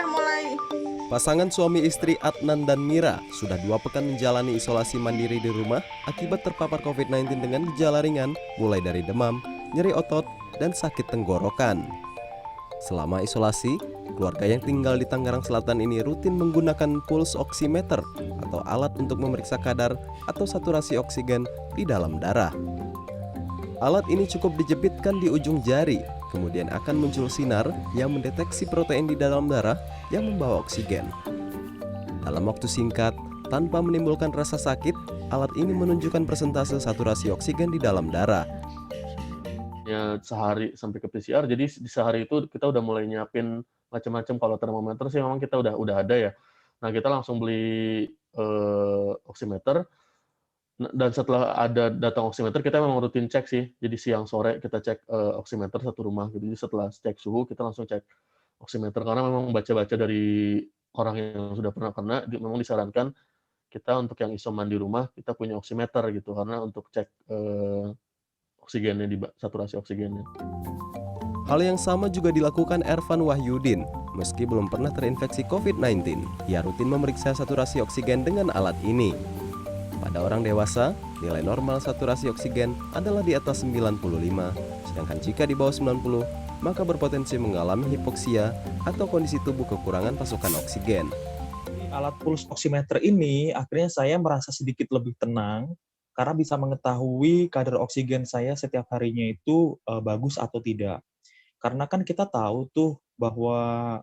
udah mulai. Pasangan suami istri Adnan dan Mira sudah 2 pekan menjalani isolasi mandiri di rumah akibat terpapar COVID-19 dengan gejala ringan mulai dari demam, nyeri otot, dan sakit tenggorokan. Selama isolasi, keluarga yang tinggal di Tangerang Selatan ini rutin menggunakan pulse oximeter atau alat untuk memeriksa kadar atau saturasi oksigen di dalam darah. Alat ini cukup dijepitkan di ujung jari, kemudian akan muncul sinar yang mendeteksi protein di dalam darah yang membawa oksigen. Dalam waktu singkat, tanpa menimbulkan rasa sakit, alat ini menunjukkan persentase saturasi oksigen di dalam darah. Ya sehari sampai ke PCR, jadi di sehari itu kita udah mulai nyiapin macam-macam. Kalau termometer sih memang kita udah ada ya. Nah kita langsung beli oximeter. Dan setelah ada datang oximeter, kita memang rutin cek sih. Jadi siang sore kita cek oximeter satu rumah. Jadi setelah cek suhu, kita langsung cek oximeter. Karena memang baca-baca dari orang yang sudah pernah kena, memang disarankan kita untuk yang isoman di rumah, kita punya oximeter gitu. Karena untuk cek oksigennya, saturasi oksigennya. Hal yang sama juga dilakukan Ervan Wahyudin. Meski belum pernah terinfeksi COVID-19, ia rutin memeriksa saturasi oksigen dengan alat ini. Pada orang dewasa, nilai normal saturasi oksigen adalah di atas 95, sedangkan jika di bawah 90, maka berpotensi mengalami hipoksia atau kondisi tubuh kekurangan pasokan oksigen. Alat pulse oximeter ini akhirnya saya merasa sedikit lebih tenang karena bisa mengetahui kadar oksigen saya setiap harinya itu bagus atau tidak. Karena kan kita tahu tuh bahwa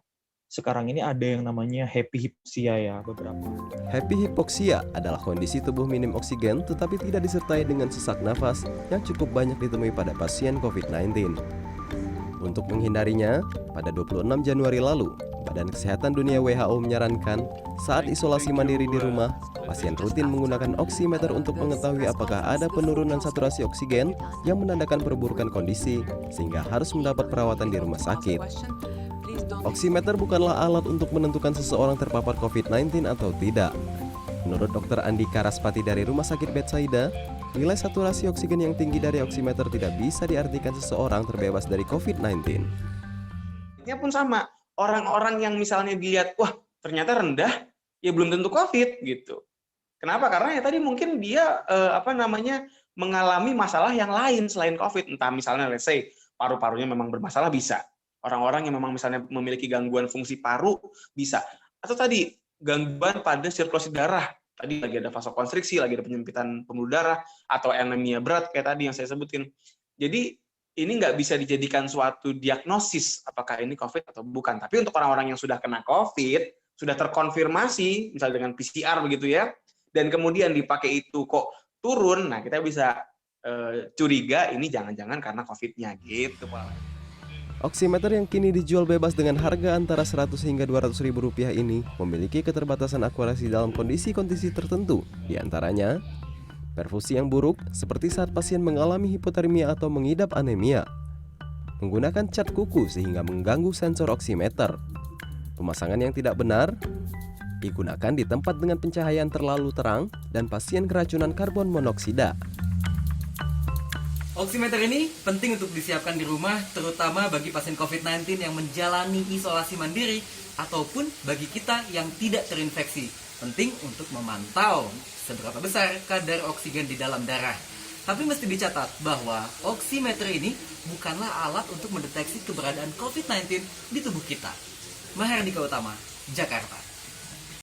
sekarang ini ada yang namanya happy hypoxia ya beberapa. Happy hypoxia adalah kondisi tubuh minim oksigen tetapi tidak disertai dengan sesak nafas yang cukup banyak ditemui pada pasien COVID-19. Untuk menghindarinya, pada 26 Januari lalu, Badan Kesehatan Dunia WHO menyarankan saat isolasi mandiri di rumah, pasien rutin menggunakan oximeter untuk mengetahui apakah ada penurunan saturasi oksigen yang menandakan perburukan kondisi sehingga harus mendapat perawatan di rumah sakit. Oximeter bukanlah alat untuk menentukan seseorang terpapar COVID-19 atau tidak. Menurut Dr. Andika Raspati dari Rumah Sakit Betsaida, nilai saturasi oksigen yang tinggi dari oximeter tidak bisa diartikan seseorang terbebas dari COVID-19. Ini pun sama, orang-orang yang misalnya dilihat, wah ternyata rendah, ya belum tentu COVID gitu. Kenapa? Karena ya tadi mungkin dia mengalami masalah yang lain selain COVID. Entah misalnya, let's say, paru-parunya memang bermasalah bisa. Orang-orang yang memang misalnya memiliki gangguan fungsi paru bisa. Atau tadi gangguan pada sirkulasi darah. Tadi lagi ada vasokonstriksi, lagi ada penyempitan pembuluh darah, atau anemia berat kayak tadi yang saya sebutin. Jadi ini nggak bisa dijadikan suatu diagnosis apakah ini COVID atau bukan. Tapi untuk orang-orang yang sudah kena COVID, sudah terkonfirmasi, misalnya dengan PCR begitu ya, dan kemudian dipakai itu kok turun, nah kita bisa curiga ini jangan-jangan karena COVID-nya gitu Pak. Oximeter yang kini dijual bebas dengan harga antara 100 hingga 200 ribu rupiah ini memiliki keterbatasan akurasi dalam kondisi-kondisi tertentu, diantaranya perfusi yang buruk seperti saat pasien mengalami hipotermia atau mengidap anemia, menggunakan cat kuku sehingga mengganggu sensor oximeter, pemasangan yang tidak benar, digunakan di tempat dengan pencahayaan terlalu terang, dan pasien keracunan karbon monoksida. Oximeter ini penting untuk disiapkan di rumah, terutama bagi pasien COVID-19 yang menjalani isolasi mandiri ataupun bagi kita yang tidak terinfeksi. Penting untuk memantau seberapa besar kadar oksigen di dalam darah. Tapi mesti dicatat bahwa oximeter ini bukanlah alat untuk mendeteksi keberadaan COVID-19 di tubuh kita. Mahardika Utama, Jakarta.